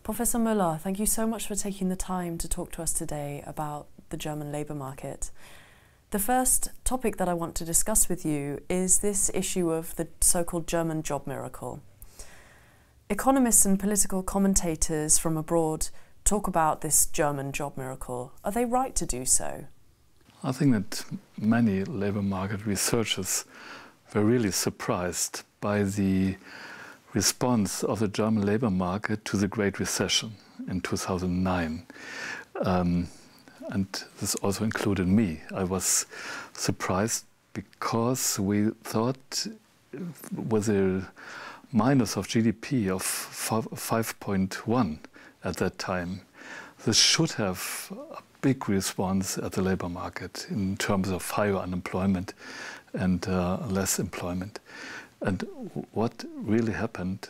Professor Möller, thank you so much for taking the time to talk to us today about the German labour market. The first topic that I want to discuss with you is this issue of the so-called German job miracle. Economists and political commentators from abroad talk about this German job miracle. Are they right to do so? I think that many labour market researchers were really surprised by the response of the German labour market to the Great Recession in 2009. And this also included me. I was surprised because we thought with a minus of GDP of 5.1 at that time, this should have a big response at the labour market in terms of higher unemployment and less employment. And what really happened,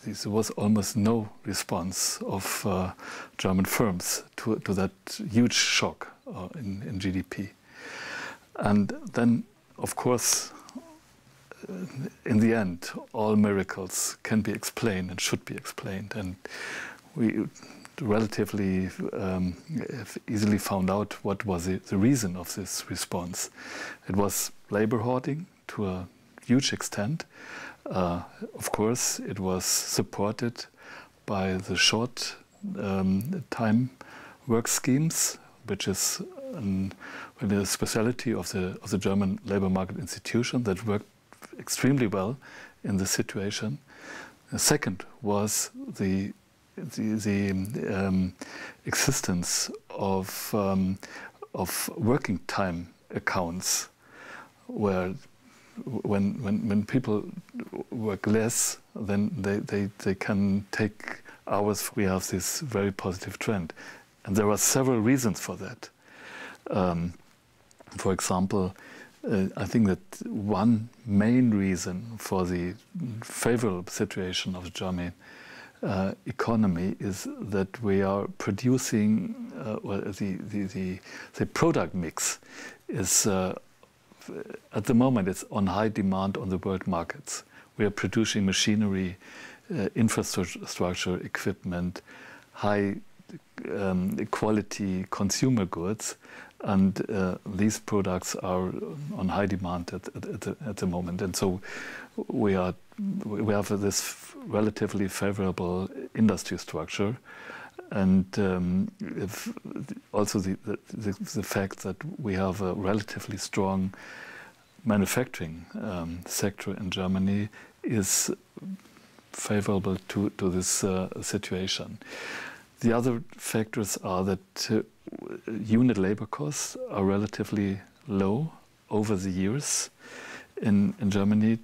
there was almost no response of German firms to that huge shock in GDP. And then, of course, in the end, all miracles can be explained and should be explained. And we relatively easily found out what was the reason of this response. It was labor hoarding to a huge extent. Of course, it was supported by the short time work schemes, which is a specialty of the German labor market institution that worked extremely well in this situation. The second was the existence of working time accounts, where when people work less, then they can take hours. We have this very positive trend. And there are several reasons for that. For example, I think that one main reason for the favorable situation of the German economy is that we are producing, well, the product mix is at the moment it's on high demand on the world markets. We are producing machinery, infrastructure, equipment, high quality consumer goods, and these products are on high demand at the moment. And so we have this relatively favorable industry structure, and also the fact that we have a relatively strong manufacturing sector in Germany is favorable to this situation. The other factors are that unit labor costs are relatively low over the years in Germany.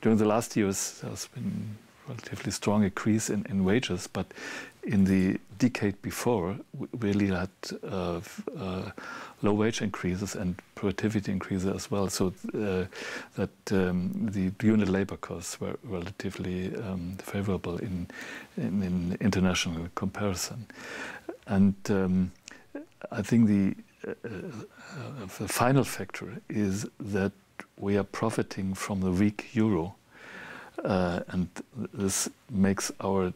During the last years, there's been relatively strong increase in wages, but in the decade before, we really had low wage increases and productivity increases as well, so that the unit labor costs were relatively favorable in international comparison. And I think the final factor is that we are profiting from the weak euro. And this makes our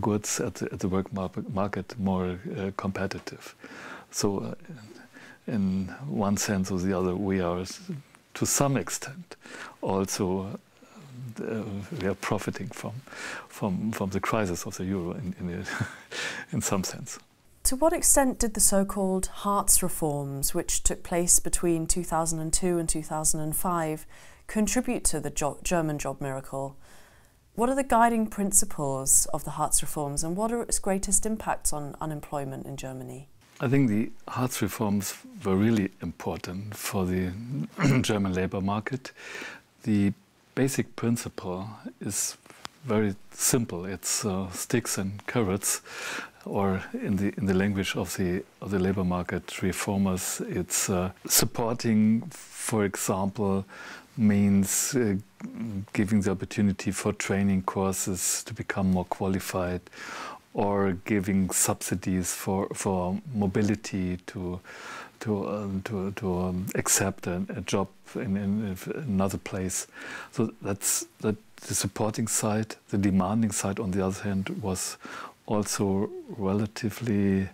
goods at the work market more competitive. So, in one sense or the other, we are, to some extent, also we are profiting from the crisis of the euro in some sense. To what extent did the so-called Hartz reforms, which took place between 2002 and 2005, contribute to the German job miracle? What are the guiding principles of the Hartz reforms, and what are its greatest impacts on unemployment in Germany? I think the Hartz reforms were really important for the German labor market. The basic principle is very simple. It's sticks and carrots, or in the language of the labor market reformers, it's supporting, for example, means giving the opportunity for training courses to become more qualified, or giving subsidies for mobility to accept a job in another place. So that's the supporting side. The demanding side, on the other hand, was also relatively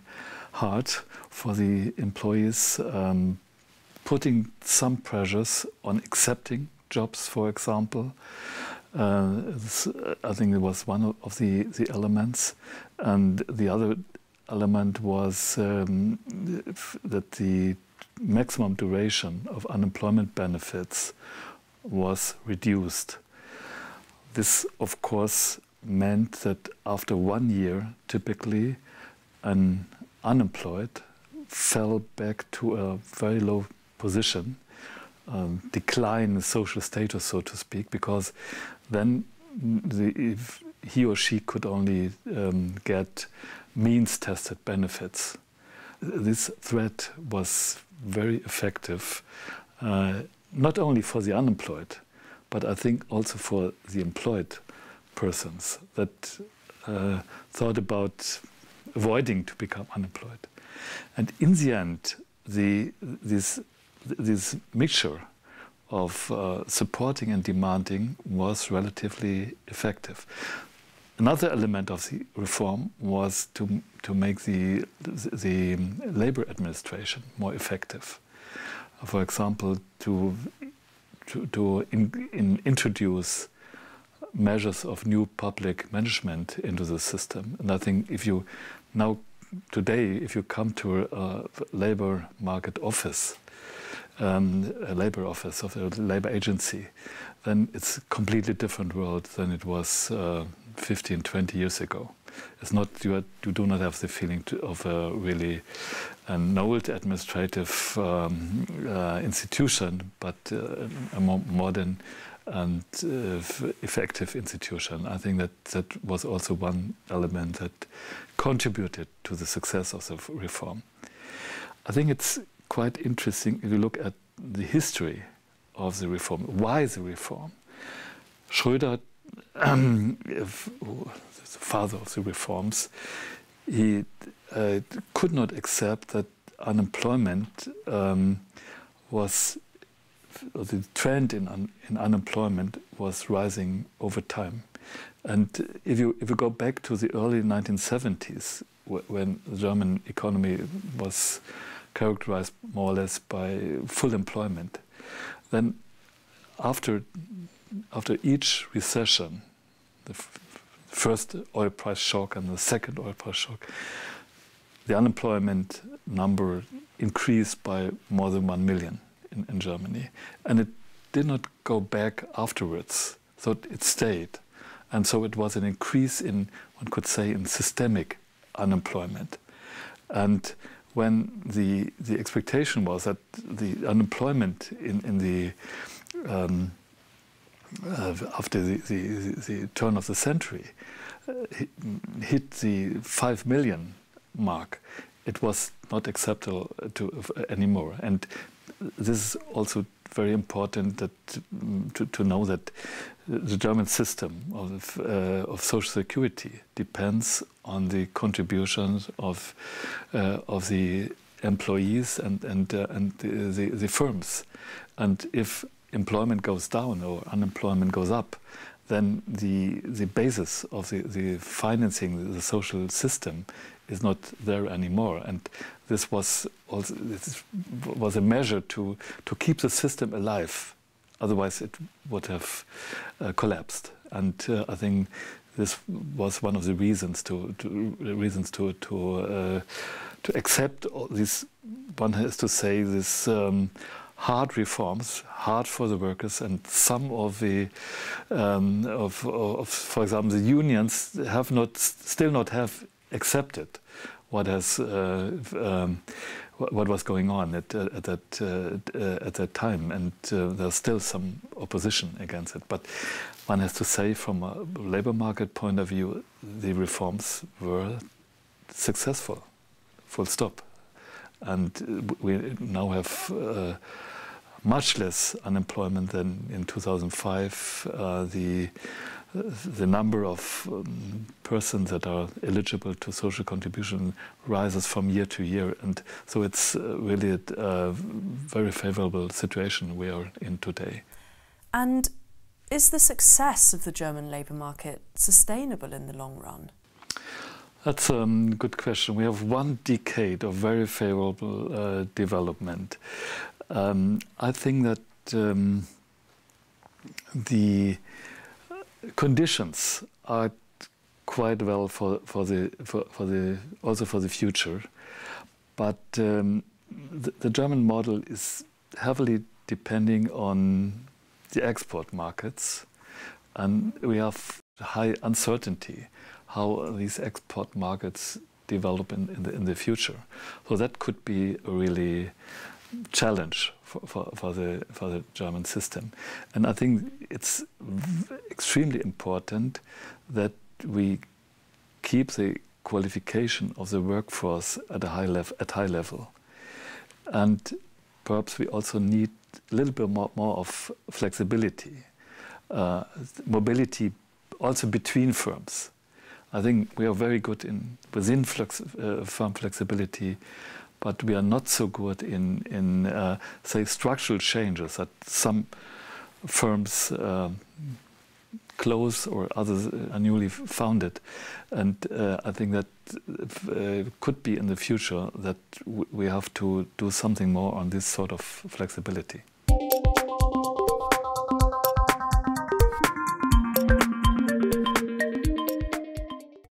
hard for the employees, putting some pressures on accepting jobs, for example. I think it was one of the elements. And the other element was that the maximum duration of unemployment benefits was reduced. This, of course, meant that after 1 year, typically, an unemployed fell back to a very low position, decline in social status, so to speak, because then if he or she could only get means-tested benefits. This threat was very effective, not only for the unemployed, but I think also for the employed persons that thought about avoiding to become unemployed. And in the end, this mixture of supporting and demanding was relatively effective. Another element of the reform was to make the labor administration more effective. For example, to introduce measures of new public management into the system. And I think if you come to a labor market office, a labor office of a labor agency, then it's a completely different world than it was 15, 20 years ago. It's not, you do not have the feeling of a really an old administrative institution, but a more modern and effective institution. I think that was also one element that contributed to the success of the reform. I think it's quite interesting if you look at the history of the reform. Why the reform? Schröder, the father of the reforms, he could not accept that unemployment the trend in unemployment was rising over time. And if you go back to the early 1970s, when the German economy was characterized more or less by full employment, then after each recession, the first oil price shock and the second oil price shock, the unemployment number increased by more than 1 million in Germany. And it did not go back afterwards, so it stayed. And so it was an increase in, one could say, in systemic unemployment. And when the expectation was that the unemployment after the turn of the century hit the 5 million mark, it was not acceptable anymore. And this is also very important to know that the German system of social security depends on the contributions of the employees and the firms. And if employment goes down or unemployment goes up, then the basis of the financing the social system is not there anymore. And this was a measure to keep the system alive. Otherwise, it would have collapsed. And I think this was one of the reasons to accept all these. One has to say this. Hard reforms, hard for the workers, and some of the, for example, the unions have still not accepted what was going on at that time, and there's still some opposition against it. But one has to say, from a labor market point of view, the reforms were successful. Full stop. And we now have much less unemployment than in 2005. The the number of persons that are eligible to social contribution rises from year to year, and so it's really a very favorable situation we are in today. And is the success of the German labour market sustainable in the long run? That's a good question. We have 1 decade of very favorable development. I think that the conditions are quite well also for the future, but the German model is heavily depending on the export markets, and we have high uncertainty how these export markets develop in the future. So that could be a really challenge for the German system. And I think it's extremely important that we keep the qualification of the workforce at high level. And perhaps we also need a little bit more of flexibility, mobility also between firms. I think we are very good within firm flexibility, but we are not so good in say, structural changes that some firms close or others are newly founded. And I think that could be in the future that we have to do something more on this sort of flexibility.